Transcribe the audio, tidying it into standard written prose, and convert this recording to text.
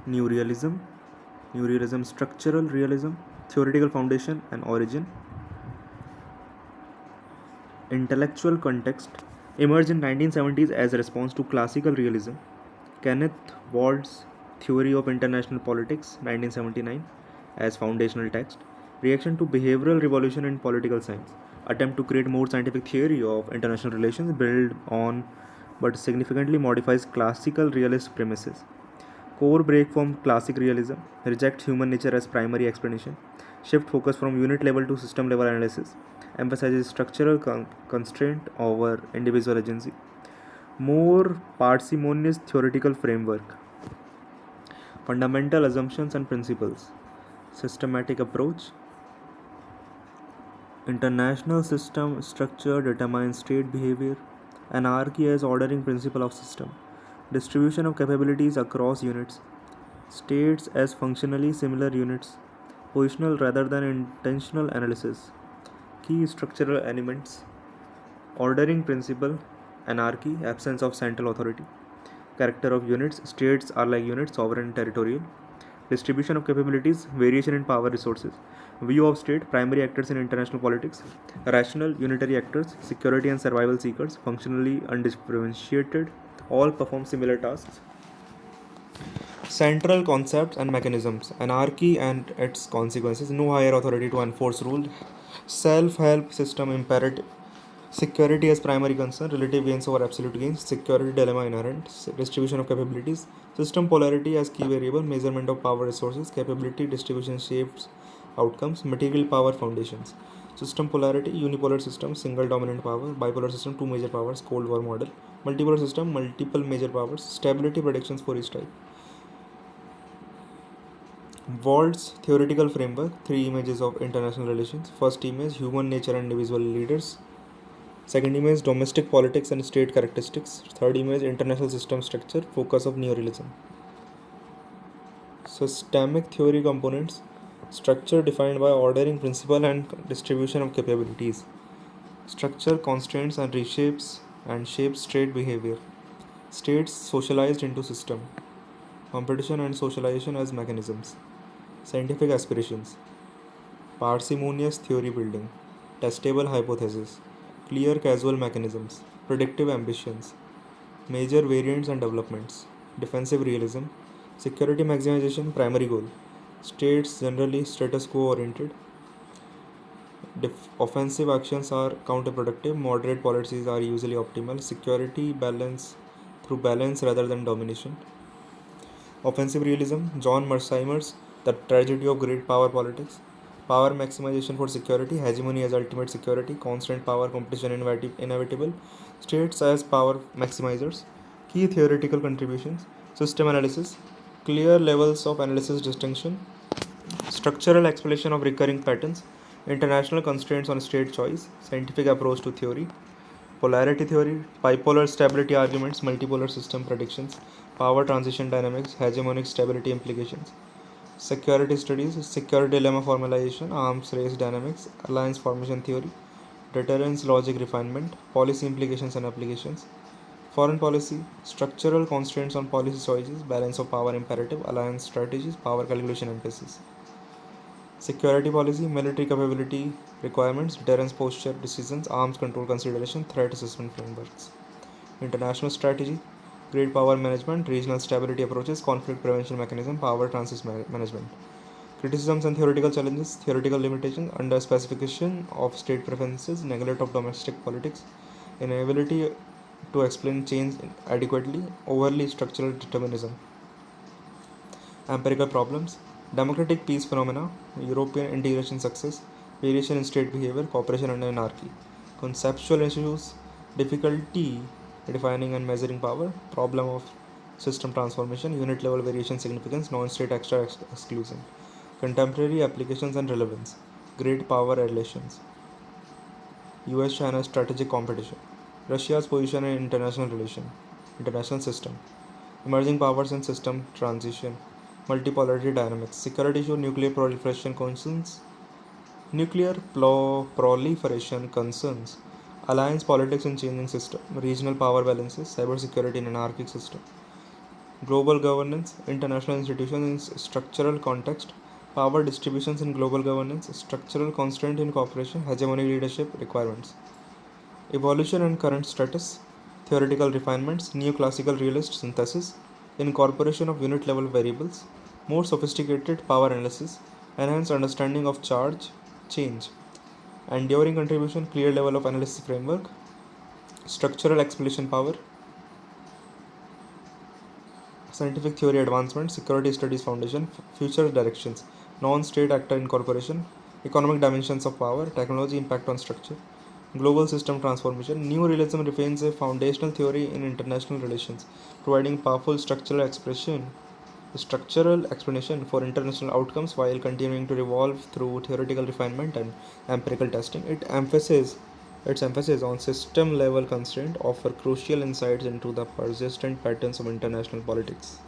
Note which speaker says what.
Speaker 1: New Realism, New Realism, Structural Realism, Theoretical Foundation and Origin, Intellectual Context, emerged in 1970s as a response to Classical Realism, Kenneth Wald's Theory of International Politics, 1979, as foundational text, reaction to behavioral revolution in political science, attempt to create more scientific theory of international relations build on but significantly modifies classical realist premises. Core break from classic realism, reject human nature as primary explanation, shift focus from unit level to system level analysis, emphasizes structural constraint over individual agency, more parsimonious theoretical framework, fundamental assumptions and principles, systematic approach, international system structure determines state behavior, anarchy as ordering principle of system, distribution of capabilities across units, states as functionally similar units, positional rather than intentional analysis, key structural elements, ordering principle, anarchy, absence of central authority, character of units, states are like units, sovereign and territorial, distribution of capabilities, variation in power resources, view of state, primary actors in international politics, rational unitary actors, security and survival seekers, functionally undifferentiated, all perform similar tasks. Central concepts and mechanisms, anarchy and its consequences, no higher authority to enforce rule, self help system imperative, security as primary concern, relative gains over absolute gains, security dilemma inherent, distribution of capabilities, system polarity as key variable, measurement of power resources, capability distribution shapes outcomes, material power foundations. System polarity, unipolar system, single dominant power, bipolar system, two major powers, Cold War model, multipolar system, multiple major powers, stability predictions for each type. Wald's theoretical framework, three images of international relations. First image, human nature and individual leaders. Second image, domestic politics and state characteristics. Third image, international system structure, focus of neorealism. Systemic theory components, structure defined by ordering principle and distribution of capabilities. Structure constraints and reshapes and shapes state behavior. States socialized into system. Competition and socialization as mechanisms. Scientific aspirations, parsimonious theory building, testable hypotheses, clear causal mechanisms, predictive ambitions, major variants and developments, defensive realism, security maximization primary goal, states generally status quo oriented, offensive actions are counterproductive, moderate policies are usually optimal, security balance through balance rather than domination. Offensive realism, John Mersheimer's The Tragedy of Great Power Politics. Power maximization for security, hegemony as ultimate security, constant power competition inevitable, states as power maximizers. Key theoretical contributions, system analysis, clear levels of analysis distinction, structural explanation of recurring patterns, international constraints on state choice, scientific approach to theory, polarity theory, bipolar stability arguments, multipolar system predictions, power transition dynamics, hegemonic stability implications, security studies, security dilemma formalization, arms race dynamics, alliance formation theory, deterrence logic refinement, policy implications and applications, foreign policy, structural constraints on policy choices, balance of power imperative, alliance strategies, power calculation emphasis. Security policy, military capability requirements, deterrence posture decisions, arms control consideration, threat assessment frameworks. International strategy, great power management, regional stability approaches, conflict prevention mechanism, power transit management. Criticisms and theoretical challenges, theoretical limitations, under specification of state preferences, neglect of domestic politics, inability to explain change adequately, overly structural determinism. Empirical problems, democratic peace phenomena, European integration success, variation in state behavior, cooperation and anarchy. Conceptual issues, difficulty defining and measuring power, problem of system transformation, unit level variation significance, non state extra exclusion. Contemporary applications and relevance, great power relations, US China strategic competition, Russia's position in international system, emerging powers and system transition, multipolarity dynamics, security issue, nuclear proliferation concerns, alliance politics in changing system, regional power balances, cybersecurity in anarchic system, Global governance, international institutions in structural context, power distributions in global governance, structural constraint in cooperation, hegemonic leadership requirements. Evolution and current status, theoretical refinements, neoclassical realist synthesis, incorporation of unit level variables, more sophisticated power analysis, enhanced understanding of charge, change, enduring contribution, clear level of analysis framework, structural explanation power, scientific theory advancement, security studies foundation, future directions, non state actor incorporation, economic dimensions of power, technology impact on structure, global system transformation. New realism refines a foundational theory in international relations, providing powerful structural explanation for international outcomes while continuing to evolve through theoretical refinement and empirical testing. Its emphasis on system level constraint offer crucial insights into the persistent patterns of international politics.